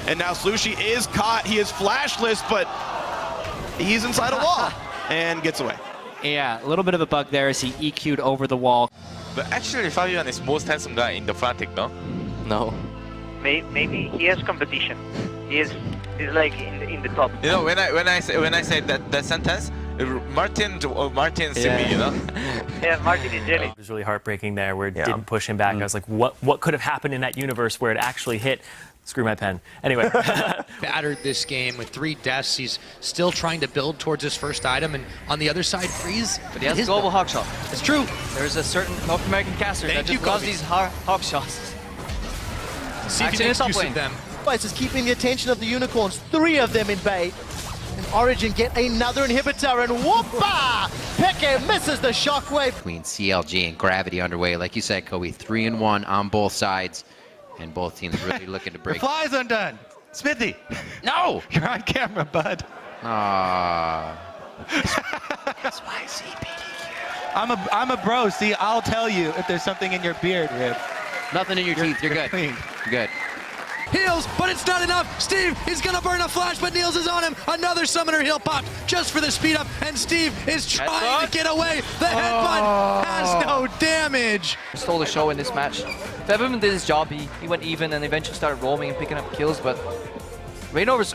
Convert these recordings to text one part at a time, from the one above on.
And now Slushie is caught. He is flashless, but he's inside a wall and gets away. Yeah, a little bit of a bug there as he EQ'd over the wall. But actually, Fabian is most handsome guy in the Fnatic, no? No. Maybe he has competition. He's like in the top. You know, when I say that sentence, Martin see me, you know. Yeah, Martin is jelly. It was really heartbreaking there where it didn't push him back. I was like, what could have happened in that universe where it actually hit? Screw my pen. Anyway. Battered this game with 3 deaths. He's still trying to build towards his first item, and on the other side, Freeze. But he has a global hawk shot. It's true. There's a certain North American caster that just loves these hawk shots. See if he makes use of them. Is keeping the attention of the Unicorns. 3 of them in bait. And Origin get another inhibitor, and whoopa! Peke misses the shockwave. Between CLG and Gravity underway, like you said, Kobe, 3-1 on both sides, and both teams really looking to break. The fly's undone. Smithy. No! You're on camera, bud. That's why CPDQ. I'm a bro. See, I'll tell you if there's something in your beard, Rib. Nothing in your teeth. You're good. Clean. You're good. Heals, but it's not enough. Steve, he's gonna burn a flash, but Niels is on him. Another summoner heal popped just for the speed up, and Steve is trying to get away. The headbutt has no damage. Stole the show in this match. Febiven did his job. He went even and eventually started roaming and picking up kills, but Rainover's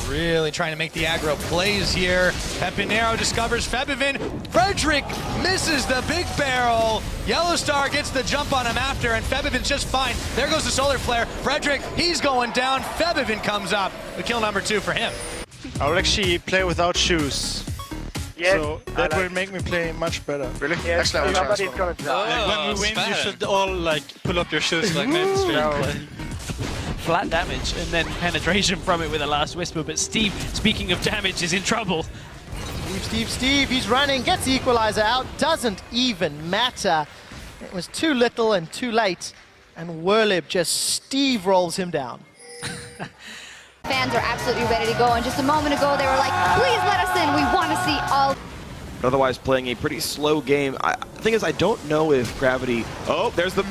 Really trying to make the aggro plays here. Pepinero discovers Febiven. Frederick misses the big barrel. Yellowstar gets the jump on him after, and Febiven's just fine. There goes the solar flare. Frederick, he's going down. Febiven comes up. The kill number 2 for him. I will actually play without shoes. Yes, So that will make me play much better. Really? Yes, somebody's gonna die. When we win, you should all like pull up your shoes like that. Flat damage and then penetration from it with a last whisper. But Steve, speaking of damage, is in trouble. Steve, he's running, gets the equalizer out, doesn't even matter. It was too little and too late, and Werlib just Steve rolls him down. Fans are absolutely ready to go, and just a moment ago they were like, please let us in, we want to see all. But otherwise playing a pretty slow game. The thing is, I don't know if Gravity... Oh, there's the...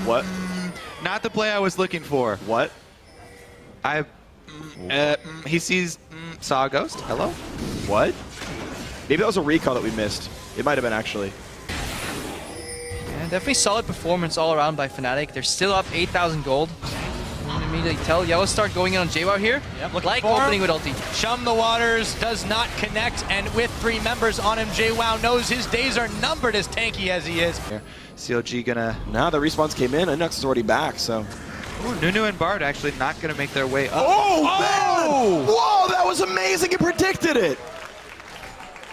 What? Not the play I was looking for. What? He saw a ghost. Hello? What? Maybe that was a recall that we missed. It might have been, actually. Yeah, definitely solid performance all around by Fnatic. They're still up 8,000 gold. You can immediately tell Yellowstar going in on JWoww here. Yep, like opening with ulti. Shum the Waters does not connect, and with 3 members on him, JWoww knows his days are numbered as tanky as he is. CLG gonna... Now the respawns came in. Inox is already back, so... Ooh, Nunu and Bard actually not gonna make their way up. Oh, man! Whoa, that was amazing! He predicted it!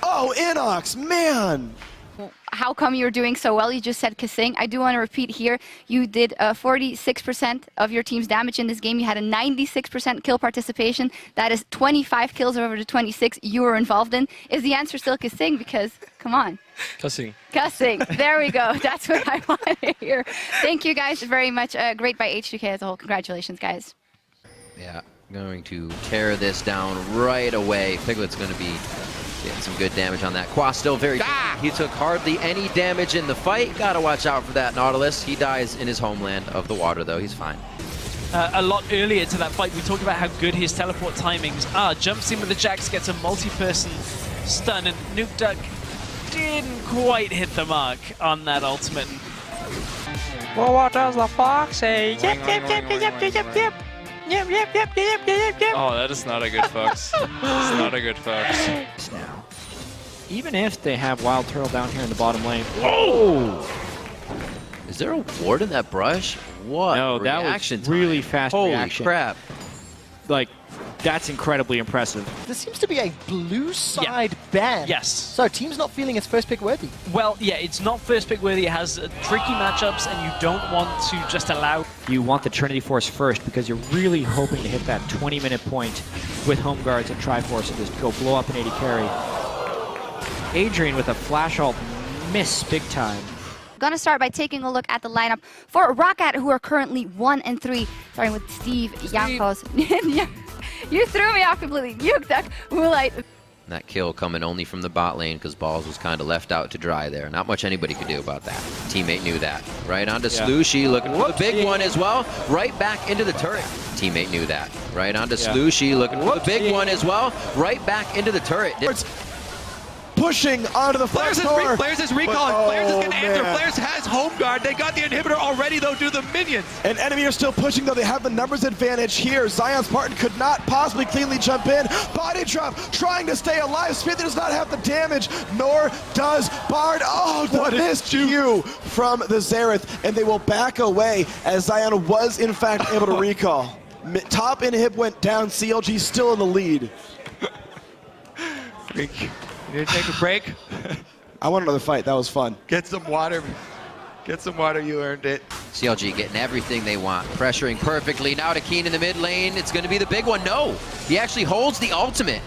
Oh, Inox, man! How come you're doing so well? You just said Kasing. I do want to repeat here, you did 46% of your team's damage in this game. You had a 96% kill participation. That is 25 kills over the 26 you were involved in. Is the answer still Kasing? Because, come on. Cussing. There we go. That's what I want to hear. Thank you guys very much. Great by H2K as a whole. Congratulations, guys. Yeah, going to tear this down right away. Piglet's going to be getting some good damage on that. Qua still very... He took hardly any damage in the fight. Gotta watch out for that Nautilus. He dies in his homeland of the water, though. He's fine. A lot earlier to that fight, we talked about how good his teleport timings are. Jumps in with the Jax, gets a multi-person stun, and Nuke Duck didn't quite hit the mark on that ultimate. Well, what does the fox say? Yep. Oh, that is not a good fox. That's not a good fox. Now, even if they have Wild Turtle down here in the bottom lane. Oh! Is there a ward in that brush? What? No, that was really fast reaction. Holy crap. Like, that's incredibly impressive. There seems to be a blue side ban. Yes. So team's not feeling it's first pick worthy. Well, yeah, it's not first pick worthy. It has tricky matchups, and you don't want to just allow... You want the Trinity Force first because you're really hoping to hit that 20-minute point with Home Guards and Triforce and just go blow up an AD carry. Adrian with a flash ult miss big time. Gonna start by taking a look at the lineup for Roccat, who are currently 1-3, starting with Steve, Jankos. You threw me off completely. Nuke Duck, Woolite, That kill coming only from the bot lane because Balls was kind of left out to dry there. Not much anybody could do about that. Teammate knew that. Right onto Slushy, looking for the big one as well. Right back into the turret. Teammate knew that. Right onto Slushy, looking for the big one as well. Right back into the turret. Pushing onto the front door. Flares is recalling. Flares is going to answer. Flares has home guard. They got the inhibitor already, though, due to the minions. And enemy are still pushing, though. They have the numbers advantage here. Zion Spartan could not possibly cleanly jump in. Body drop, trying to stay alive. Smith does not have the damage, nor does Bard. Oh, the missed Q from the Xerath, and they will back away as Zion was, in fact, able to recall. Top inhib went down. CLG still in the lead. You need to take a break? I want another fight. That was fun. Get some water. Get some water. You earned it. CLG getting everything they want. Pressuring perfectly. Now to Keen in the mid lane. It's going to be the big one. No. He actually holds the ultimate.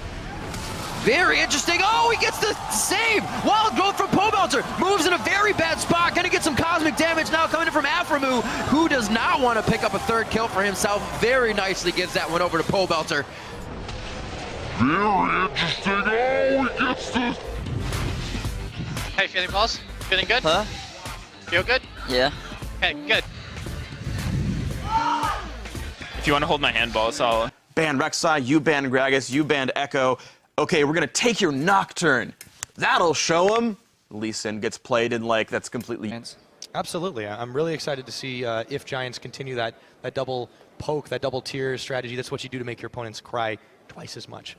Very interesting. Oh, he gets the save. Wild growth from Pobelter. Moves in a very bad spot. Going to get some cosmic damage now coming in from Aframu, who does not want to pick up a third kill for himself. Very nicely gives that one over to Pobelter. Very interesting. Oh, he gets this. Hey, feeling pulse? Feeling good? Huh? Feel good? Yeah. Okay, good. If you want to hold my hand, Balls, I'll... Ban Rek'Sai, you ban Gragas, you banned Echo. Okay, we're gonna take your Nocturne. That'll show him. Lee Sin gets played in like that's completely... Absolutely. I'm really excited to see if Giants continue that double poke, that double tier strategy. That's what you do to make your opponents cry twice as much.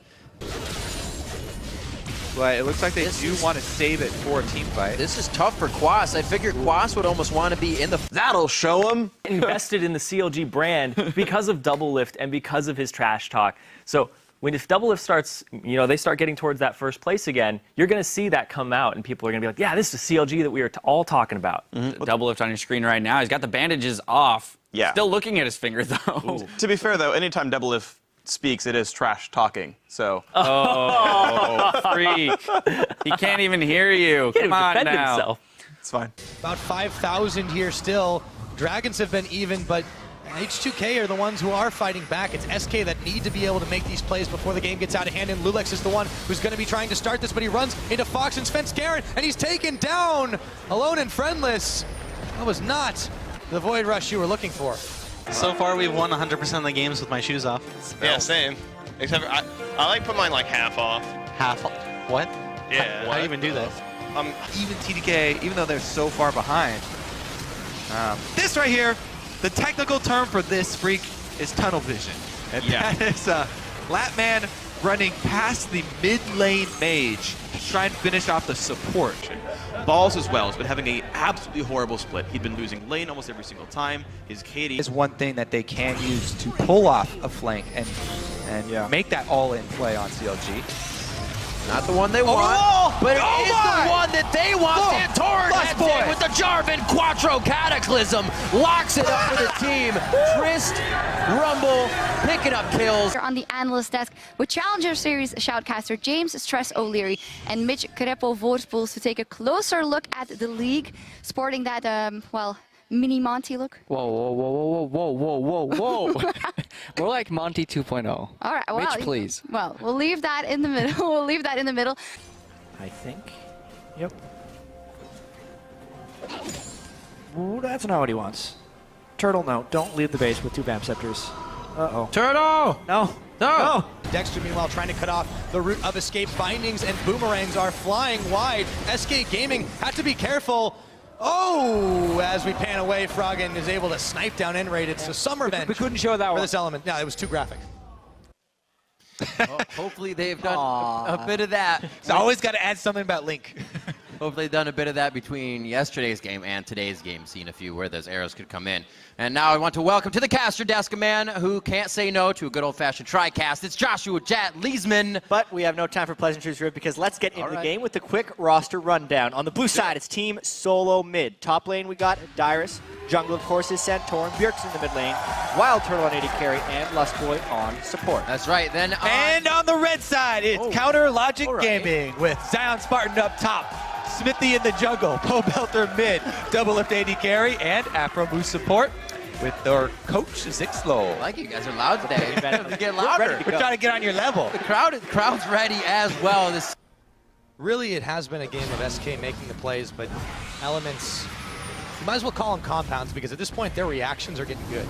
But it looks like they do want to save it for a team fight. This is tough for Quas. I figured Quas would almost want to be in the... That'll show him. Invested in the CLG brand because of Double Lift and because of his trash talk. So if Double Lift starts, they start getting towards that first place again, you're going to see that come out, and people are going to be like, yeah, this is the CLG that we were all talking about. Double Lift on your screen right now. He's got the bandages off. Yeah. Still looking at his finger, though. To be fair, though, anytime Double Lift speaks, it is trash talking, so... Oh, freak. He can't even hear you. Come on now. Himself. It's fine. About 5,000 here still. Dragons have been even, but H2K are the ones who are fighting back. It's SK that need to be able to make these plays before the game gets out of hand, and Lulex is the one who's going to be trying to start this, but he runs into Fox and Sven Garen, and he's taken down, alone and friendless. That was not the Void Rush you were looking for. So far, we've won 100% of the games with my shoes off. Yeah, same. Except I like put mine like half off. Half off. What? Yeah. How do you even do that? Even TDK, even though they're so far behind. This right here, the technical term for this freak is tunnel vision. And that is Latman running past the mid lane mage to try and finish off the support. Balls as well has been having an absolutely horrible split. He'd been losing lane almost every single time. His KD is one thing that they can use to pull off a flank and make that all-in play on CLG. Not the one they want, but it is the one that they want. Santorin heads in with the Jarvan Quattro Cataclysm, locks it up for the team. Trist, Rumble, picking up kills. On the analyst desk with Challenger Series shoutcaster James Stress O'Leary and Mitch Krepo Voorspoels to take a closer look at the league, sporting that, mini Monty look. Whoa. More like Monty 2.0. All right, well, Mitch, please. Well, we'll leave that in the middle. I think. Yep. Ooh, that's not what he wants. Turtle, no. Don't leave the base with 2 Bam Scepters. Uh-oh. Turtle! No. Dexter, meanwhile, trying to cut off the route of escape. Bindings and boomerangs are flying wide. SK Gaming had to be careful. Oh, as we pan away, Froggen is able to snipe down N-Raid. It's a summer bench. We couldn't show that for one. this element. Yeah, it was too graphic. Well, hopefully they've done a bit of that. It's always got to add something about Link. Hopefully they've done a bit of that between yesterday's game and today's game, seeing a few where those arrows could come in. And now I want to welcome to the caster desk a man who can't say no to a good old-fashioned tri-cast. It's Joshua Jat Leesman. But we have no time for pleasantries, Riv, because let's get into the game with the quick roster rundown. On the blue side, it's Team Solo Mid. Top lane, we got Dyrus. Jungle, of course, is Santorin. Bjerg's in the mid lane. Wild Turtle on AD carry, and Lustboy on support. That's right. Then And on the red side, it's Counter Logic Gaming with Zion Spartan up top. Smithy in the jungle, Pobelter mid, Double Lift AD carry, and Afro Moose support. with our coach Zixlo. I like you guys are loud today. Get louder. We're trying to get on your level. The crowd's ready as well. This Really, it has been a game of SK making the plays, but Elements, you might as well call them compounds because at this point their reactions are getting good.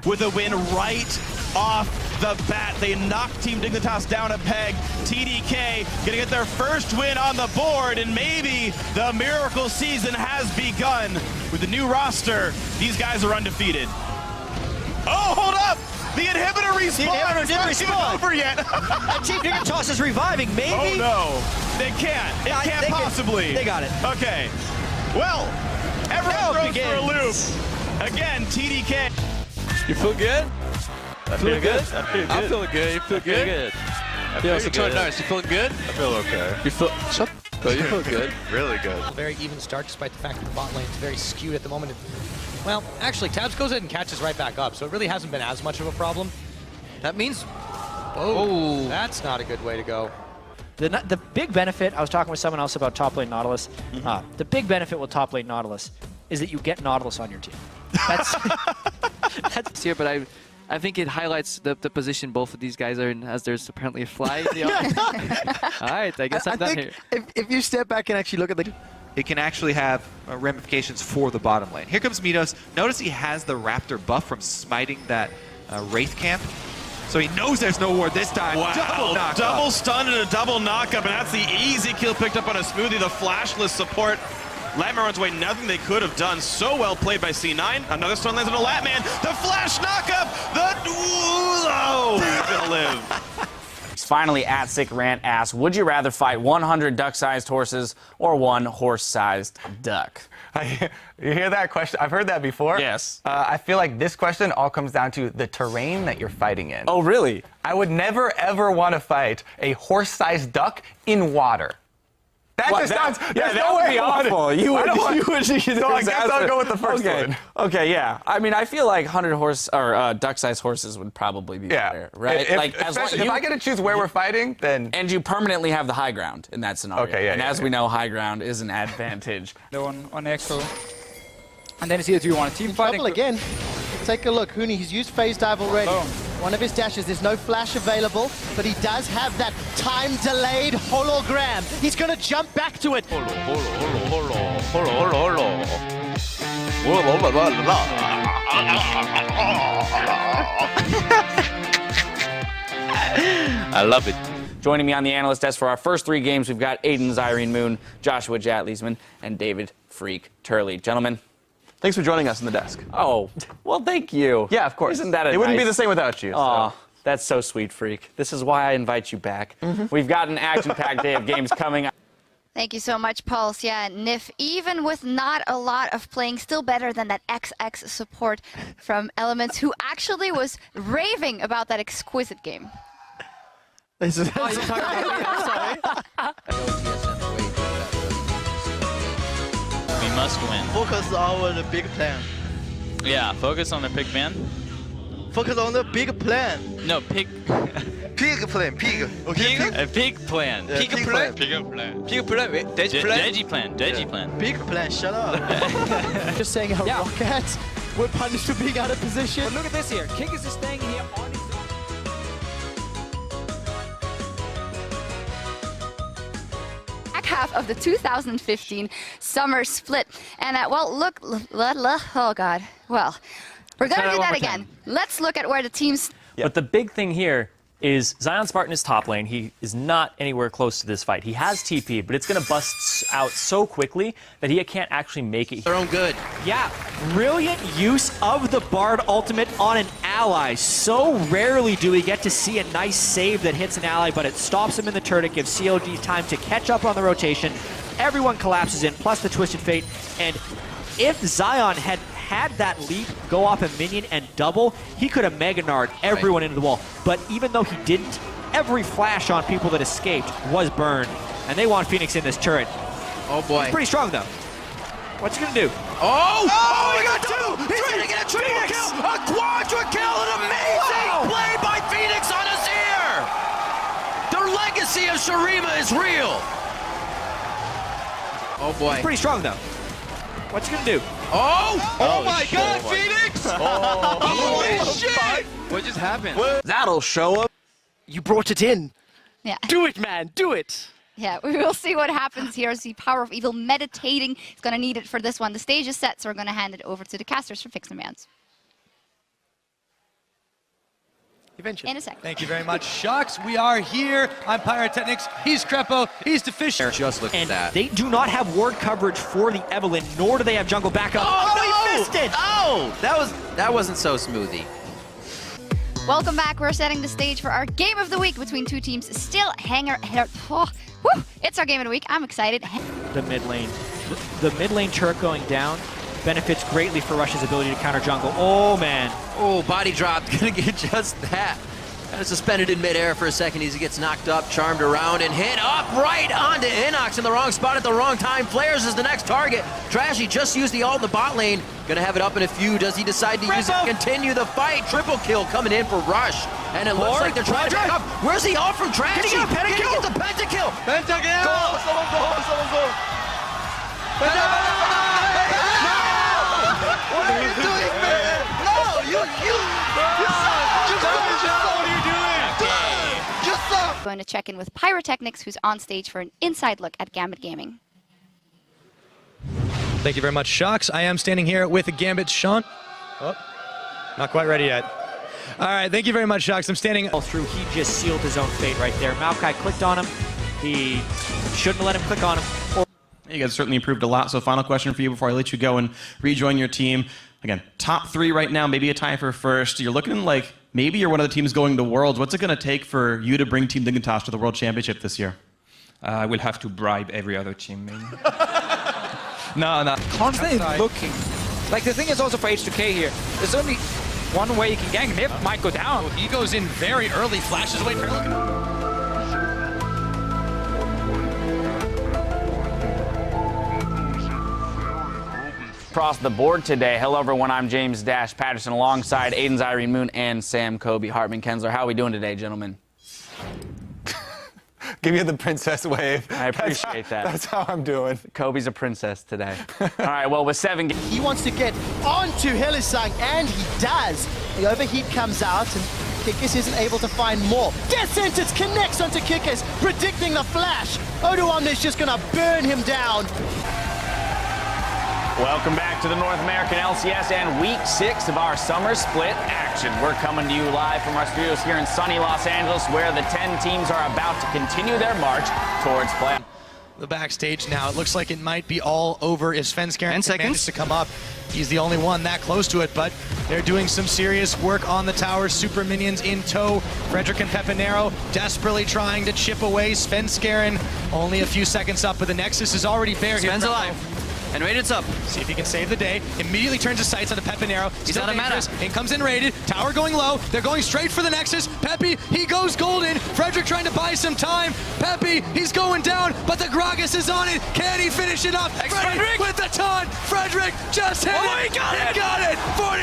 With a win right off the bat, they knock Team Dignitas down a peg. TDK gonna get their first win on the board, and maybe the miracle season has begun. With the new roster, these guys are undefeated. Oh, hold up! The inhibitor respawned! The inhibitor did It's not even over yet! Team Dignitas is reviving, maybe? Oh no, they can't. It can't possibly. They got it. Okay. Well, everyone throws for a loop. Again, TDK. You feel good? I feel good. I'm feeling good. You feel good? I feel feel good. good. Nice. You feeling good? I feel okay. You feel. Shut. Oh, you feel good. Really good. A very even start despite the fact that the bot lane is very skewed at the moment. Well, actually, Tabs goes ahead and catches right back up, so it really hasn't been as much of a problem. That means, oh, that's not a good way to go. The big benefit, I was talking with someone else about top lane Nautilus. The big benefit with top lane Nautilus is that you get Nautilus on your team. That's here, but I think it highlights the position both of these guys are in, as there's apparently a fly in the audience. All right, I guess I'm done here. If you step back and actually look at the... It can actually have ramifications for the bottom lane. Here comes Minnutes. Notice he has the Raptor buff from smiting that Wraith camp. So he knows there's no ward this time. Wow, double stun and a double knockup, and that's the easy kill picked up on a Smoothie, the flashless support. Latman runs away, nothing they could have done. So well played by C9. Another stun lands on a Latman. The flash knockup! He's gonna live. He's finally at Sick Rant asks, would you rather fight 100 duck-sized horses or one horse-sized duck? You hear that question? I've heard that before. Yes. I feel like this question all comes down to the terrain that you're fighting in. Oh, really? I would never, ever want to fight a horse-sized duck in water. That just sounds... Yeah, that would be awful. So I guess I'll go with the first one. Okay, yeah. I mean, I feel like 100 horse or duck-sized horses would probably be better, right? If I get to choose where we're fighting, then... And you permanently have the high ground in that scenario. Okay, yeah. And as we know, high ground is an advantage. on Echo. And then it's either you want a team fighting. Trouble again. Take a look. Huni, he's used phase dive already. One of his dashes, there's no flash available, but he does have that time-delayed hologram. He's going to jump back to it. I love it. Joining me on the analyst desk for our first 3 games, we've got Aiden Zyrene Moon, Joshua Jatleesman, and David Freak Turley. Gentlemen, thanks for joining us in the desk. Oh, well, thank you. Yeah, of course. Isn't that It wouldn't be the same without you. Oh, that's so sweet, Freak. This is why I invite you back. We've got an action-packed day of games coming up. Thank you so much, Pulse. Yeah, Nif, even with not a lot of playing, still better than that XX support from Elements, who actually was raving about that exquisite game. Oh, you're talking about me, I'm sorry. We must win. Focus on the big plan. Yeah, focus on the big man. Focus on the big plan. No, pig. Pig plan, pig. Okay, pig? A big plan. Yeah, Pig plan. Pig plan. Pig plan. Deji plan. Deji plan. Deji plan. Big plan, shut up. Just saying how Rockets were punished for being out of position. But look at this here. Kick is staying here on his... Half of the 2015 summer split. And well, look, oh God. Well, we're going to do that again. Let's look at where the teams... But the big thing here is Zion Spartan is top lane. He is not anywhere close to this fight. He has TP, but it's going to bust out so quickly that he can't actually make it. Their own good. Yeah, brilliant use of the Bard ultimate on an ally. So rarely do we get to see a nice save that hits an ally, but it stops him in the turret. It gives CLG time to catch up on the rotation. Everyone collapses in, plus the Twisted Fate. And if Zion had that leap go off a minion and double, he could have Mega Nard everyone into the wall. But even though he didn't, every flash on people that escaped was burned. And they want Phoenix in this turret. Oh boy. He's pretty strong though. What's he gonna do? Oh! Oh, he got 2! He's gonna get a triple kill! A quadra kill! An amazing play by Phoenix on his ear! The legacy of Shurima is real! Oh boy. He's pretty strong though. What's he gonna do? Oh my God, Phoenix! Holy shit! What just happened? That'll show up. You brought it in. Yeah. Do it, man. Do it. Yeah, we will see what happens here as the power of evil meditating is going to need it for this one. The stage is set, so we're going to hand it over to the casters for Fix and Bans. Eventually. In a second. Thank you very much, Shocks. We are here. I'm Pyrotechnics. He's Crepo. He's Deficient. Just look at that. They do not have ward coverage for the Evelyn, nor do they have jungle backup. Oh, he missed it! Oh, that wasn't so smoothie. Welcome back. We're setting the stage for our game of the week between two teams. Still it's our game of the week. I'm excited. The mid lane. The mid lane turret going down benefits greatly for Rush's ability to counter jungle. Oh, man. Oh, body drop. Gonna get just that. Kind of suspended in midair for a second as he gets knocked up, charmed around, and hit up right onto Inox in the wrong spot at the wrong time. Flares is the next target. Trashy just used the ult in the bot lane. Gonna have it up in a few. Does he decide to use it to continue the fight? Triple kill coming in for Rush. And it looks like they're trying to back up. Where's the ult from Trashy? Can he get the pentakill? Pentakill! Go! Someone go! What are you doing, man? No, you suck! Going to check in with Pyrotechnics, who's on stage for an inside look at Gambit Gaming. Thank you very much, Shocks. I am standing here with Gambit Sean. Oh, not quite ready yet. All right, thank you very much, Shocks. I'm standing through. He just sealed his own fate right there. Maokai clicked on him. He shouldn't have let him click on him. You guys certainly improved a lot. So final question for you before I let you go and rejoin your team. Again, top 3 right now, maybe a tie for first. You're looking like maybe you're one of the teams going to Worlds. What's it going to take for you to bring Team Dignitas to the World Championship this year? I will have to bribe every other team, maybe. No. Constantly looking. Like, the thing is also for H2K here, there's only one way you can gank. Nip might go down. Well, he goes in very early, flashes away. Across the board today. Hello, everyone. I'm James Dash Patterson alongside Aiden's Irene Moon and Sam Kobe Hartman Kensler. How are we doing today, gentlemen? Give you the princess wave. I appreciate that. That's how I'm doing. Kobe's a princess today. All right, well, with 7 games. He wants to get onto Hylissang, and he does. The overheat comes out, and Kikis isn't able to find more. Death Sentence connects onto Kikis, predicting the flash. Oduon is just going to burn him down. Welcome back to the North American LCS and week 6 of our summer split action. We're coming to you live from our studios here in sunny Los Angeles, where the 10 teams are about to continue their march towards play. The backstage now, it looks like it might be all over if Svenskeren manages to come up. He's the only one that close to it, but they're doing some serious work on the tower. Super minions in tow. Frederick and Pepinero desperately trying to chip away. Svenskeren only a few seconds up, but the Nexus is already bare here. Sven's alive. And Raided's up. See if he can save the day. Immediately turns his sights on the Pepinero. He's out of mana. In comes in Raided. Tower going low. They're going straight for the Nexus. Peppy, he goes golden. Frederick trying to buy some time. Peppy, he's going down, but the Gragas is on it. Can he finish it up? Frederick with the taunt. Frederick just hit it. He got it. Got it.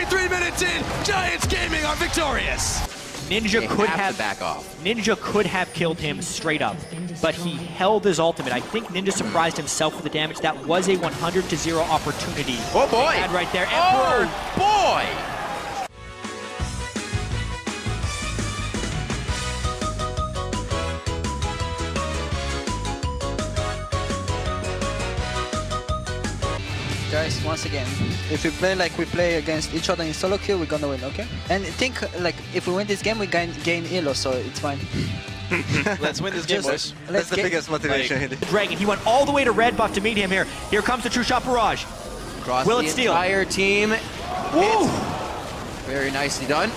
43 minutes in. Giants Gaming are victorious. Ninja could have back off. Ninja could have killed him straight up, but he held his ultimate. I think Ninja surprised himself with the damage. That was a 100-0 opportunity. Oh boy! He had right there. Oh boy! Guys, once again, if we play like we play against each other in solo queue, we're gonna win, okay? And think, like, if we win this game, we gain elo, so it's fine. Let's win this game, boys. That's the biggest motivation. Dragon, he went all the way to red buff to meet him here. Here comes the True Shot Barrage. Across Will the it steal? entire team. Woo! Very nicely done.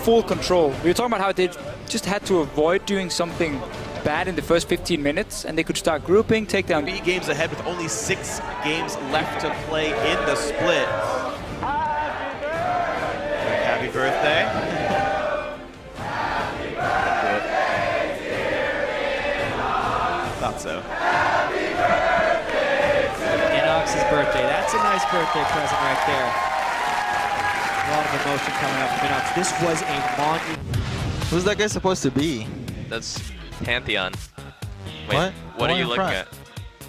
Full control. We were talking about how they just had to avoid doing something bad in the first 15 minutes, and they could start grouping, take down. 3 games ahead with only 6 games left to play in the split. Happy birthday. Thought so. Inox's birthday. That's a nice birthday present right there. A lot of emotion coming up from Inox. This was a monument. Who's that guy supposed to be? That's Pantheon. Wait, What? What The are you one in looking front. at?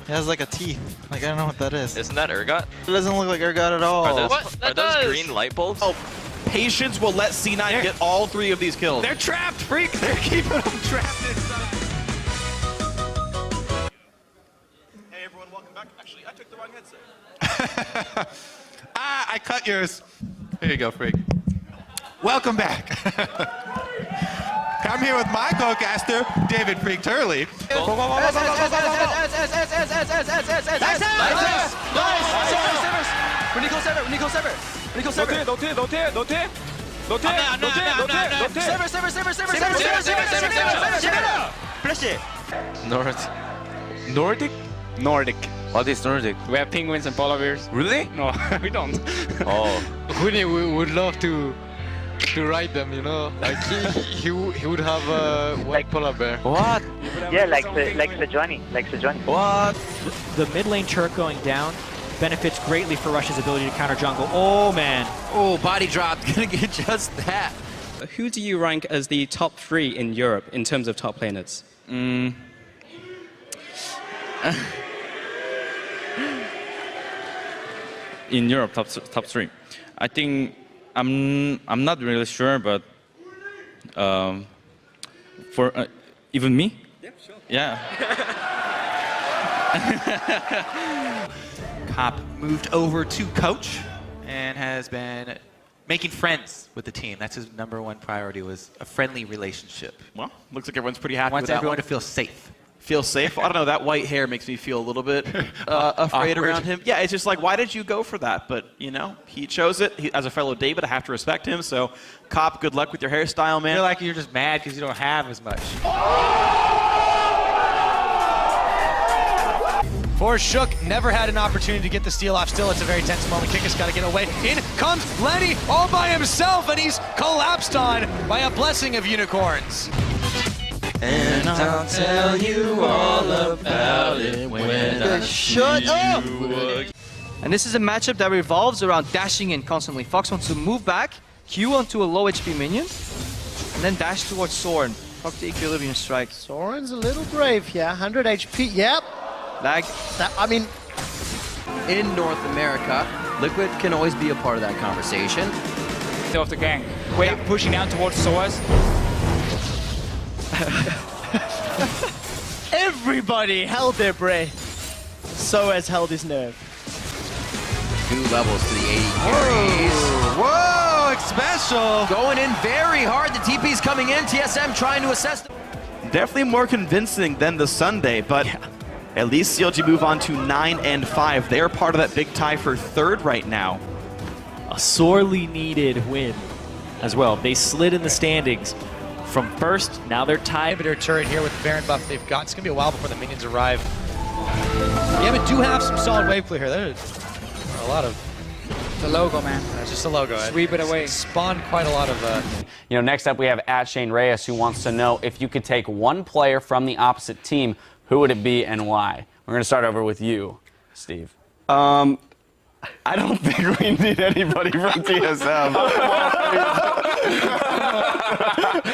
He has like a teeth. Like, I don't know what that is. Isn't that Urgot? It doesn't look like Urgot at all. Are those green light bulbs? Oh, patience will let C9 get all 3 of these kills. They're trapped, Freak. They're keeping them trapped inside. Hey everyone, welcome back. Actually, I took the wrong headset. I cut yours. Here you go, Freak. Welcome back. I'm here with my co-caster, David Freak Turley. Nordic? Nordic. What is Nordic? We have penguins and polar bears. Really? No, we don't. Oh. We would love to ride them, you know. Like he would have a white polar bear. What? Yeah, like Sejuani. What? The mid lane turret going down benefits greatly for Rush's ability to counter jungle. Oh man. Oh, body drop, gonna get just that. Who do you rank as the top 3 in Europe in terms of top laners? In Europe, top 3. I think I'm not really sure, but for even me. Yeah, sure. Yeah. Cop moved over to coach and has been making friends with the team. That's his #1 priority, was a friendly relationship. Well, looks like everyone's pretty happy Wants with that everyone one. to feel safe. Feel safe? I don't know, that white hair makes me feel a little bit afraid around him. Yeah, it's just like, why did you go for that? But, you know, he chose it. As a fellow David, I have to respect him. So, Cop, good luck with your hairstyle, man. I feel like you're just mad because you don't have as much. For Shook, never had an opportunity to get the steal off. Still, it's a very tense moment. Kickus got to get away. In comes Lenny all by himself, and he's collapsed on by a blessing of unicorns. And I'll tell you all about it when I shut up. And this is a matchup that revolves around dashing in constantly. Fox wants to move back, Q onto a low HP minion, and then dash towards Soren. Proc the Equilibrium Strike. Soren's a little brave here. 100 HP. Yep. Lag. I mean, In North America, Liquid can always be a part of that conversation. Of the gang. Wave pushing down towards Soaz. everybody held their breath. So has held his nerve. 2 levels to the 80 carries. Whoa, special. Going in very hard. The TP's coming in. TSM trying to assess. Definitely more convincing than the Sunday, but at least CLG move on to 9 and 5. They are part of that big tie for 3rd right now. A sorely needed win as well. They slid in the standings from 1st, now they're tied. Inhibitor turret here with the Baron buff they've got. It's going to be a while before the minions arrive. Yeah, but do have some solid wave play here. There's a lot of... The logo, man. It's just a logo. Sweep it away. Spawned quite a lot of... You know, next up we have @Shane Reyes, who wants to know if you could take one player from the opposite team, who would it be and why? We're going to start over with you, Steve. I don't think we need anybody from TSM.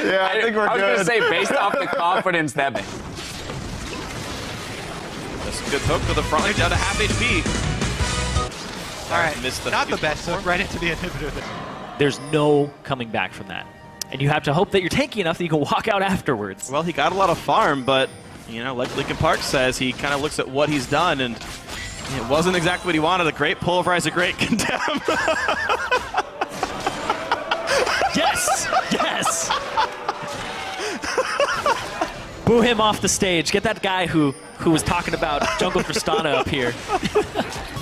Yeah, I think we're good. I was going to say, based off the confidence that... That's a good hook to the front, down to half HP. All right, not the best hook, right into the inhibitor there. There's no coming back from that. And you have to hope that you're tanky enough that you can walk out afterwards. Well, he got a lot of farm, but, you know, like Linkin Park says, he kind of looks at what he's done, and it wasn't exactly what he wanted. A great pulverize, a great condemn. Yes! Yes! Boo him off the stage. Get that guy who was talking about Jungle Tristana up here.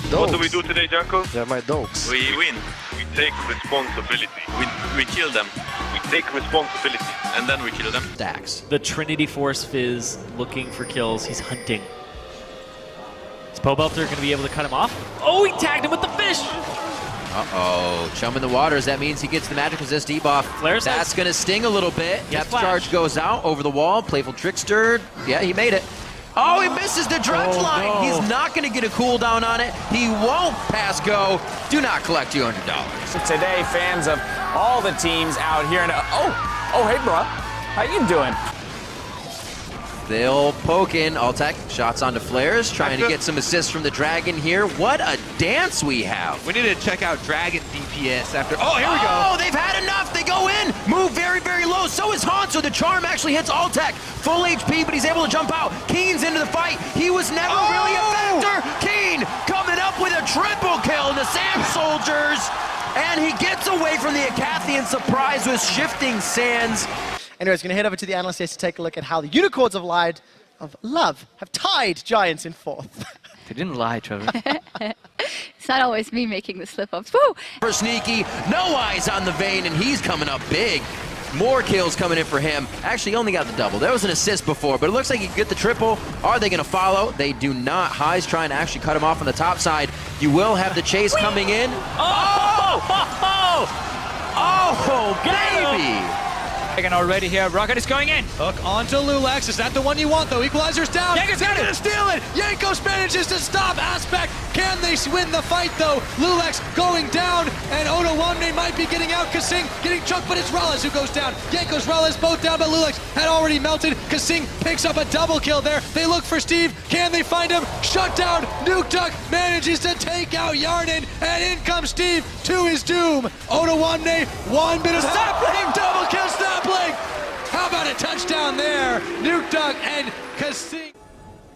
What do we do today, Janko? They're my dogs. We win. We take responsibility. We kill them. We take responsibility, and then we kill them. Stacks. The Trinity Force Fizz looking for kills. He's hunting. Is Pobelter going to be able to cut him off? Oh, he tagged him with the fish! Uh-oh. Chum in the waters. That means he gets the magic resist debuff. Flares That's going to sting a little bit. Depth flash. charge goes out over the wall. Playful Trickster. Yeah, he made it. Oh, he misses the drugs line. no. He's not going to get a cooldown on it. He won't pass go. Do not collect $200. Today, fans of all the teams out here, and hey, bro, how you doing? They'll poke in. Altec shots onto flares, trying to get some assists from the Dragon here. What a dance we have. We need to check out Dragon DPS after. Oh, here we go. Oh, they've had enough. They go in, move very, very low. So is Hanzo. The charm actually hits Altec. Full HP, but he's able to jump out. Keen's into the fight. He was never really a factor. Keen coming up with a triple kill in the Sand Soldiers. And he gets away from the Acathian surprise with shifting sands. Anyways, going to head over to the analyst desk to take a look at how the Unicorns of Love have tied Giants in 4th. They didn't lie, Trevor. It's not always me making the slip-ups. Woo! For Sneaky, no eyes on the Vayne, and he's coming up big. More kills coming in for him. Actually, only got the double. There was an assist before, but it looks like he could get the triple. Are they going to follow? They do not. High's trying to actually cut him off on the top side. You will have the chase coming in. Oh, baby! Again already here. Rocket is going in. Hook onto Lulax. Is that the one you want, though? Equalizer's down. Yanko's got gonna steal it. Yankos manages to stop Aspect. Can they win the fight, though? Lulax going down, and Ottowamne might be getting out. Kasing getting chucked, but it's Reles who goes down. Yankos, Reles both down, but Lulax had already melted. Kasing picks up a double kill there. They look for Steve. Can they find him? Shut down. Nuke Duck manages to take out Yarnin, and in comes Steve to his doom. Ottowamne, 1 bit of Sapling, double kill Sapling. How about a touchdown there? Nuke Duck and Kasing.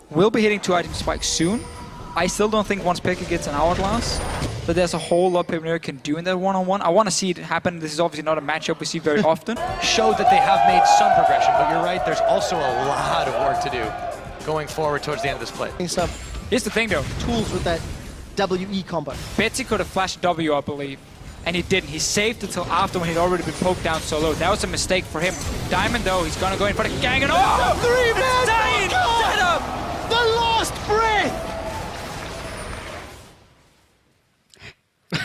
We'll be hitting 2 item spikes soon. I still don't think once Pekka gets an hourglass, but there's a whole lot Pepinero can do in that one-on-one. I want to see it happen. This is obviously not a matchup we see very often. Showed that they have made some progression, but you're right, there's also a lot of work to do going forward towards the end of this play. Here's the thing, though. Tools with that WE combo. Betsy could have flashed W, I believe, and he didn't. He saved until after when he'd already been poked down so low. That was a mistake for him. Diamond, though, he's going to go in for the gang and oh! 3 men! Dying! Dead up! The last breath!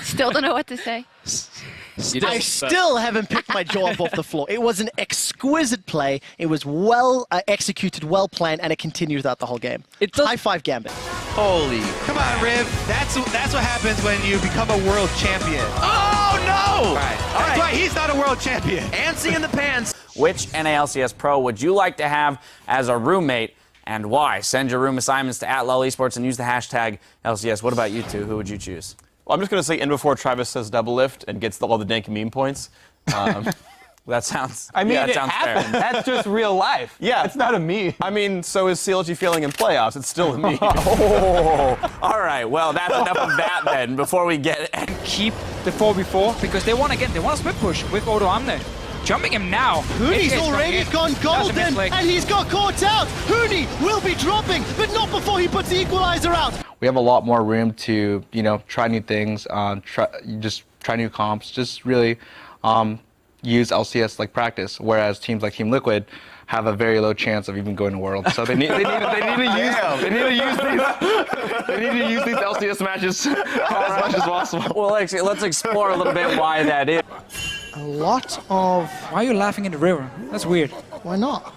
Still don't know what to say. I still haven't picked my jaw up off the floor. It was an exquisite play. It was well executed, well planned, and it continued throughout the whole game. High five, Gambit. Holy. Come on, Riv. That's what happens when you become a world champion. Oh, no! That's why he's not a world champion. Antsy in the pants. Which NALCS Pro would you like to have as a roommate, and why? Send your room assignments to @LolEsports and use the hashtag LCS. What about you two? Who would you choose? Well, I'm just going to say in before Travis says double lift and gets all the dank meme points. That sounds. I mean, yeah, it sounds happened. fair. That's just real life. Yeah. It's not a meme. I mean, so is CLG failing in playoffs. It's still a meme. Oh, all right. Well, that's enough of that then. Before we get keep the 4v4 because they want to split push with Ottowamne. Jumping him now. Hooney's already gone golden, and he's got caught out. Hooney will be dropping, but not before he puts the equalizer out. We have a lot more room to, try new things, try new comps, just really use LCS like practice. Whereas teams like Team Liquid have a very low chance of even going to Worlds. So they need to use these LCS matches as much as possible. Well, let's explore a little bit why that is. A lot of... Why are you laughing in the river? That's weird. Why not?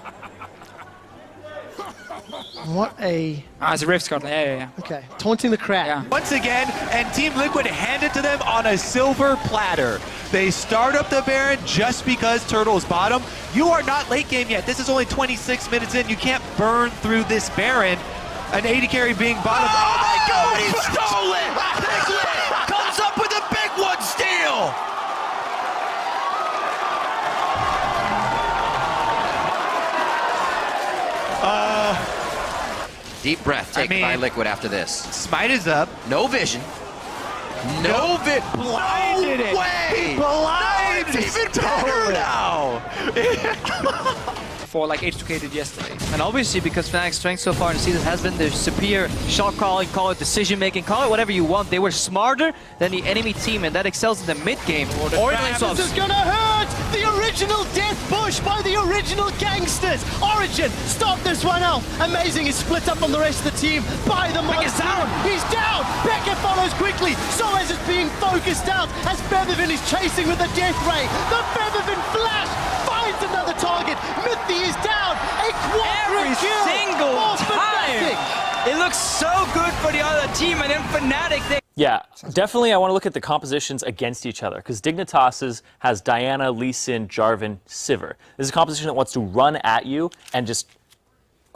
What a... it's a Rift Scotland. Yeah. Okay. Taunting the crowd. Yeah. Once again, and Team Liquid hand it to them on a silver platter. They start up the Baron just because Turtle is bottom. You are not late game yet. This is only 26 minutes in. You can't burn through this Baron. An 80 carry being bottom. Oh my God, he stole it! Piglet comes up with a big one steal! Deep breath taken by Liquid after this. Smite is up. No vision. No vision. Blinded it. Way. He blinded It's even better now. For like H2K did yesterday. And obviously, because Fnatic's strength so far in the season has been their superior shot calling, call it decision making, call it whatever you want. They were smarter than the enemy team, and that excels in the mid game. This is gonna hurt! The original death push by the original gangsters! Origin, stop this one out! Amazing is split up on the rest of the team by the Monsoon! He's down! Beckett follows quickly! Soaz is being focused out as Feathervin is chasing with the death ray! The Feathervin flash finds another target! Mythi is down! A Every single time! It looks so good for the other team, and then Fnatic, they... Yeah, definitely I want to look at the compositions against each other, because Dignitas has Diana, Lee Sin, Jarvan, Sivir. This is a composition that wants to run at you and just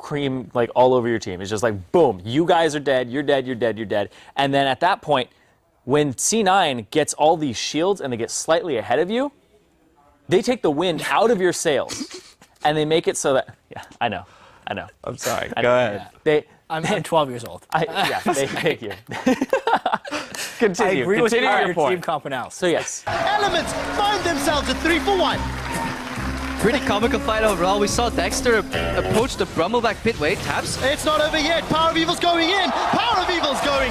cream like all over your team. It's just like, boom, you guys are dead, you're dead, you're dead, you're dead. And then at that point, when C9 gets all these shields and they get slightly ahead of you, they take the wind out of your sails and they make it so that, yeah, I know. I'm sorry. Go ahead. I'm 12 years old. Thank you. I agree with Continue your your point. team comp analysis. So yes. Elements find themselves a 3-for-1. Pretty comical fight overall. We saw Dexter approach the Brumbleback pit. Wait, taps. It's not over yet. Power of Evil's going in. Power of Evil's going